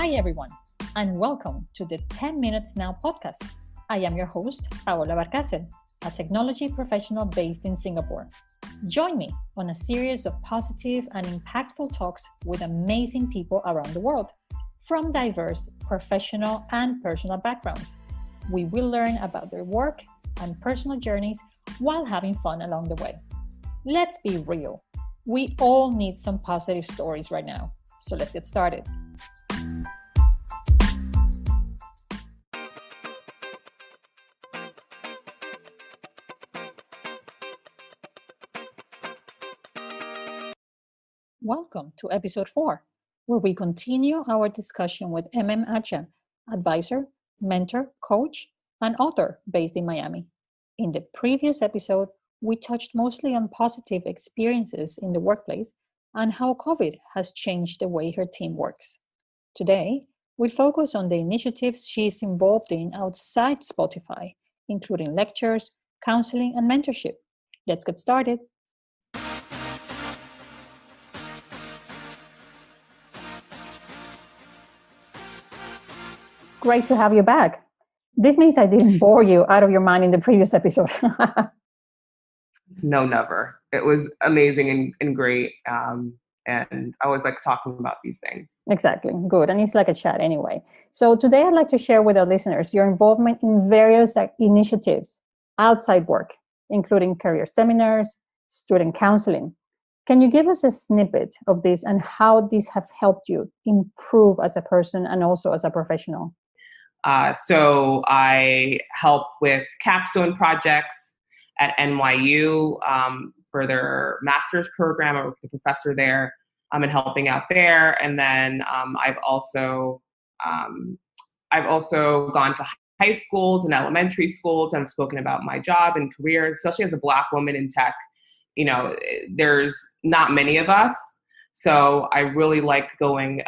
Hi, everyone, and welcome to the 10 Minutes Now podcast. I am your host, Paola Barcacel, a technology professional based in Singapore. Join me on a series of positive and impactful talks with amazing people around the world, from diverse professional and personal backgrounds. We will learn about their work and personal journeys while having fun along the way. Let's be real. We all need some positive stories right now. So let's get started. Welcome to episode 4, where we continue our discussion with Emem Adjah, advisor, mentor, coach, and author based in Miami. In the previous episode, we touched mostly on positive experiences in the workplace and how COVID has changed the way her team works. Today, we'll focus on the initiatives she's involved in outside Spotify, including lectures, counseling, and mentorship. Let's get started. Great to have you back. This means I didn't bore you out of your mind in the previous episode. No, never. It was amazing and great. And I always like talking about these things. Exactly. Good. And it's like a chat anyway. So today I'd like to share with our listeners your involvement in various initiatives outside work, including career seminars, student counseling. Can you give us a snippet of this and how these have helped you improve as a person and also as a professional? So I help with capstone projects at NYU for their master's program. I work with the professor there and helping out there. And then I've also gone to high schools and elementary schools and I've spoken about my job and career, especially as a Black woman in tech. You know, there's not many of us. So I really like going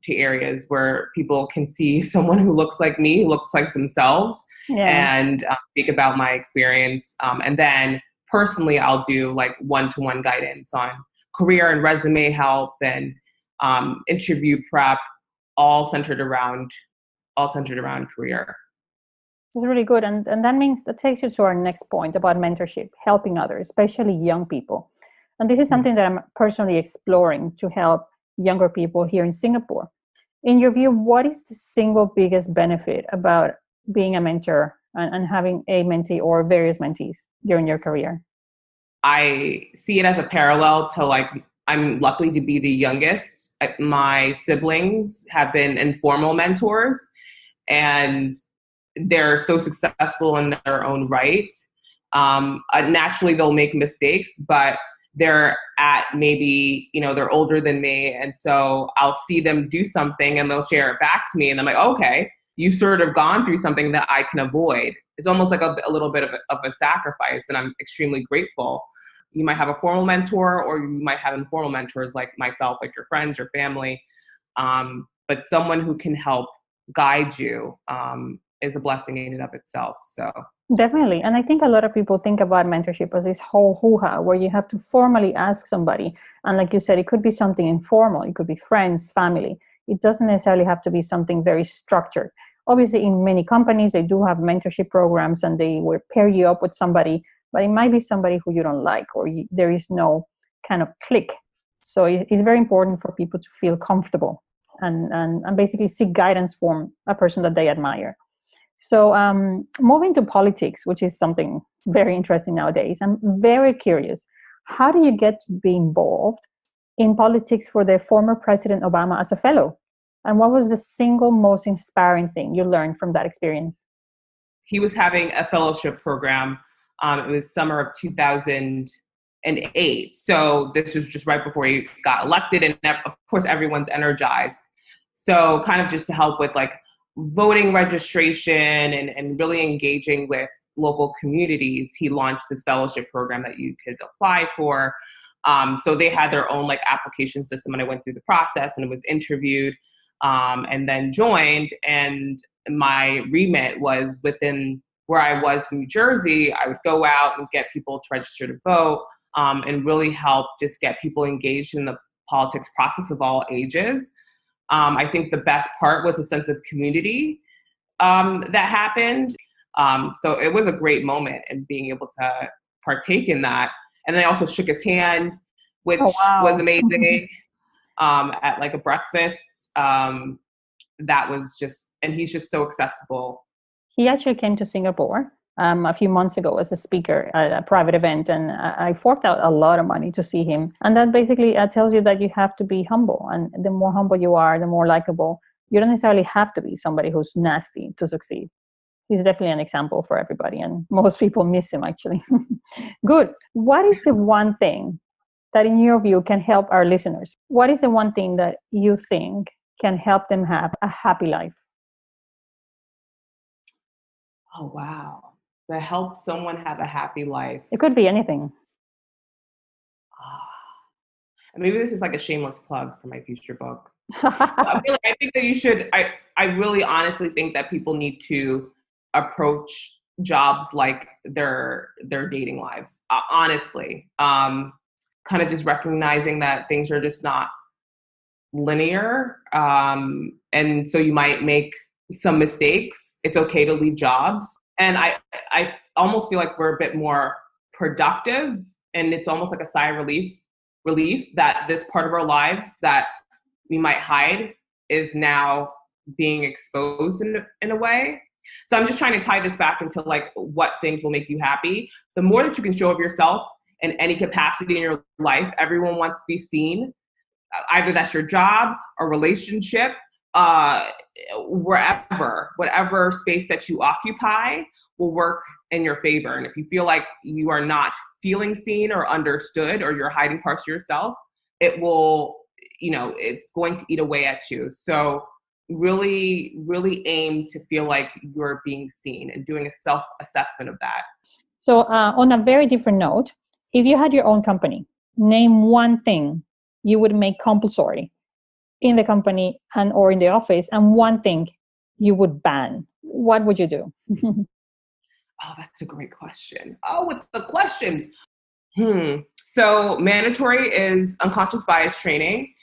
to areas where people can see someone who looks like me, who looks like themselves, and speak about my experience. And then personally, I'll do like one-to-one guidance on career and resume help and interview prep, all centered around career. That's really good. And that takes you to our next point about mentorship, helping others, especially young people. And this is something that I'm personally exploring to help younger people here in Singapore. In your view, what is the single biggest benefit about being a mentor and having a mentee or various mentees during your career? I see it as a parallel to I'm lucky to be the youngest. My siblings have been informal mentors and they're so successful in their own right. Naturally, they'll make mistakes, but they're at maybe, they're older than me. And so I'll see them do something and they'll share it back to me. And I'm like, okay, you've sort of gone through something that I can avoid. It's almost like a little bit of a sacrifice. And I'm extremely grateful. You might have a formal mentor or you might have informal mentors like myself, like your friends, your family. But someone who can help guide you is a blessing in and of itself. So definitely. And I think a lot of people think about mentorship as this whole hoo-ha where you have to formally ask somebody. And like you said, it could be something informal. It could be friends, family. It doesn't necessarily have to be something very structured. Obviously, in many companies, they do have mentorship programs and they will pair you up with somebody, but it might be somebody who you don't like or there is no kind of click. So it's very important for people to feel comfortable and basically seek guidance from a person that they admire. So moving to politics, which is something very interesting nowadays, I'm very curious. How do you get to be involved in politics for the former President Obama as a fellow? And what was the single most inspiring thing you learned from that experience? He was having a fellowship program. It was summer of 2008. So this was just right before he got elected. And of course, everyone's energized. So kind of just to help with voting registration and really engaging with local communities, he launched this fellowship program that you could apply for. So they had their own application system and I went through the process and was interviewed and then joined. And my remit was within where I was in New Jersey. I would go out and get people to register to vote and really help just get people engaged in the politics process of all ages. I think the best part was a sense of community that happened. So it was a great moment and being able to partake in that. And then I also shook his hand, which Oh, was wow. amazing, at like a breakfast. That was just, and he's just so accessible. He actually came to Singapore a few months ago as a speaker at a private event, and I forked out a lot of money to see him. And that basically tells you that you have to be humble, and the more humble you are, the more likable. You don't necessarily have to be somebody who's nasty to succeed. He's definitely an example for everybody, and most people miss him actually. Good. What is the one thing that, in your view, can help our listeners? What is the one thing that you think can help them have a happy life? Oh, wow. To help someone have a happy life. It could be anything. Maybe this is like a shameless plug for my future book. I think that you should, I really honestly think that people need to approach jobs like their dating lives. Honestly, kind of just recognizing that things are just not linear. And so you might make some mistakes. It's okay to leave jobs. And I almost feel like we're a bit more productive, and it's almost like a sigh of relief that this part of our lives that we might hide is now being exposed in a way. So I'm just trying to tie this back into like what things will make you happy. The more that you can show of yourself in any capacity in your life, everyone wants to be seen. Either that's your job or relationship, whatever space that you occupy will work in your favor. And if you feel like you are not feeling seen or understood, or you're hiding parts of yourself, it will, it's going to eat away at you. So really, really aim to feel like you're being seen and doing a self-assessment of that. So on a very different note, if you had your own company, name one thing you would make compulsory in the company and or in the office, and one thing you would ban. What would you do? Oh, that's a great question. Oh, with the questions. So mandatory is unconscious bias training.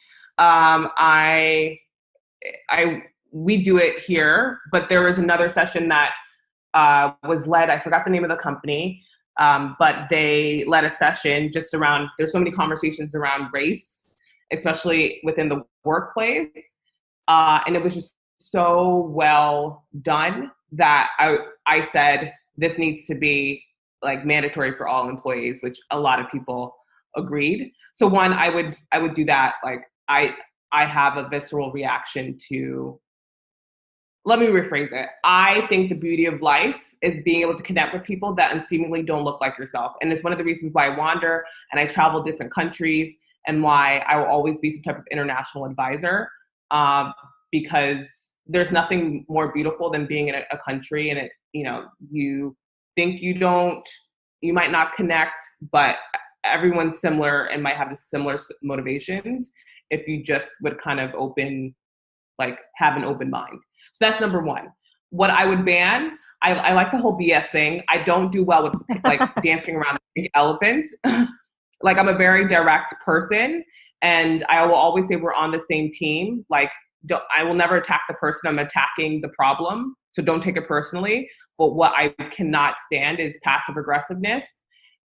We do it here, but there was another session that was led. I forgot the name of the company, but they led a session just around. There's so many conversations around race, especially within the workplace, and it was just so well done that I said this needs to be like mandatory for all employees, which a lot of people agreed. So one, I would do that. Like I have a visceral reaction to, let me rephrase it. I think the beauty of life is being able to connect with people that seemingly don't look like yourself. And it's one of the reasons why I wander and I travel different countries, and why I will always be some type of international advisor, because there's nothing more beautiful than being in a country and you think you might not connect, but everyone's similar and might have the similar motivations if you just would kind of have an open mind. So that's number one. What I would ban, I like the whole BS thing. I don't do well with like dancing around the big elephant. Like I'm a very direct person, and I will always say we're on the same team. Like I will never attack the person. I'm attacking the problem. So don't take it personally. But what I cannot stand is passive aggressiveness.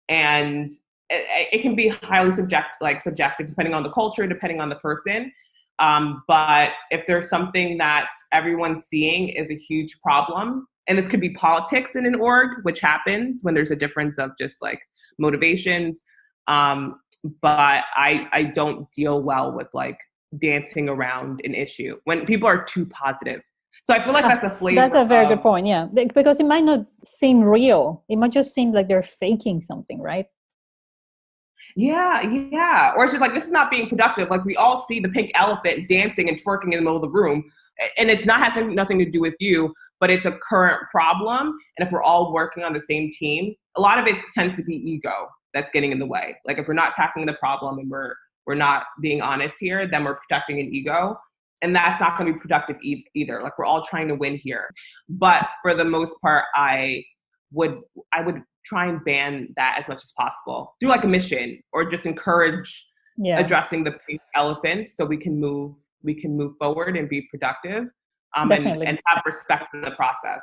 And it can be highly subjective, depending on the culture, depending on the person. But if there's something that everyone's seeing is a huge problem, and this could be politics in an org, which happens when there's a difference of just like motivations. But I don't deal well with like dancing around an issue when people are too positive. So I feel like that's a flavor. That's a very good point. Yeah, because it might not seem real. It might just seem like they're faking something, right? Yeah. Or it's just like, this is not being productive. Like we all see the pink elephant dancing and twerking in the middle of the room, and it's not has nothing to do with you, but it's a current problem. And if we're all working on the same team, a lot of it tends to be ego that's getting in the way. Like if we're not tackling the problem and we're not being honest here, then we're protecting an ego. And that's not going to be productive either. Like we're all trying to win here. But for the most part, I would try and ban that as much as possible through like a mission, or just encourage addressing the pink elephant so we can move we can move forward and be productive, Definitely. and have respect in the process.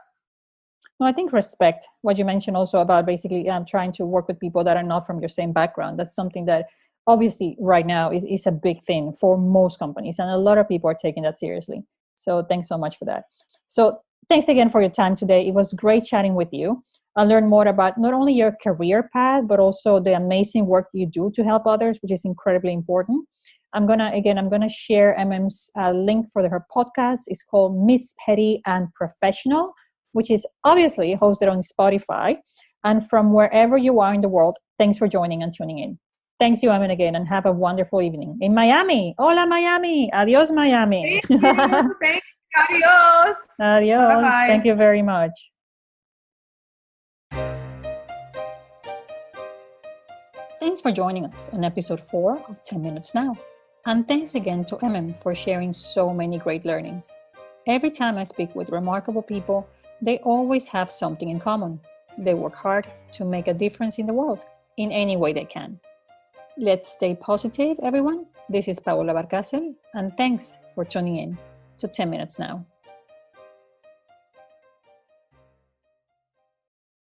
No, I think respect, what you mentioned also about basically trying to work with people that are not from your same background. That's something that obviously right now is a big thing for most companies. And a lot of people are taking that seriously. So thanks so much for that. So thanks again for your time today. It was great chatting with you. I learned more about not only your career path, but also the amazing work you do to help others, which is incredibly important. I'm gonna share Emem's link for her podcast. It's called Miss Petty and Professional, which is obviously hosted on Spotify. And from wherever you are in the world, thanks for joining and tuning in. Thanks you, Emin, again, and have a wonderful evening. In Miami. Hola, Miami. Adios, Miami. Thank you. Thank you. Adios. Adios. Bye-bye. Thank you very much. Thanks for joining us on episode 4 of 10 Minutes Now. And thanks again to Emem for sharing so many great learnings. Every time I speak with remarkable people, they always have something in common. They work hard to make a difference in the world in any way they can. Let's stay positive, everyone. This is Paola Barcacel, and thanks for tuning in to 10 Minutes Now.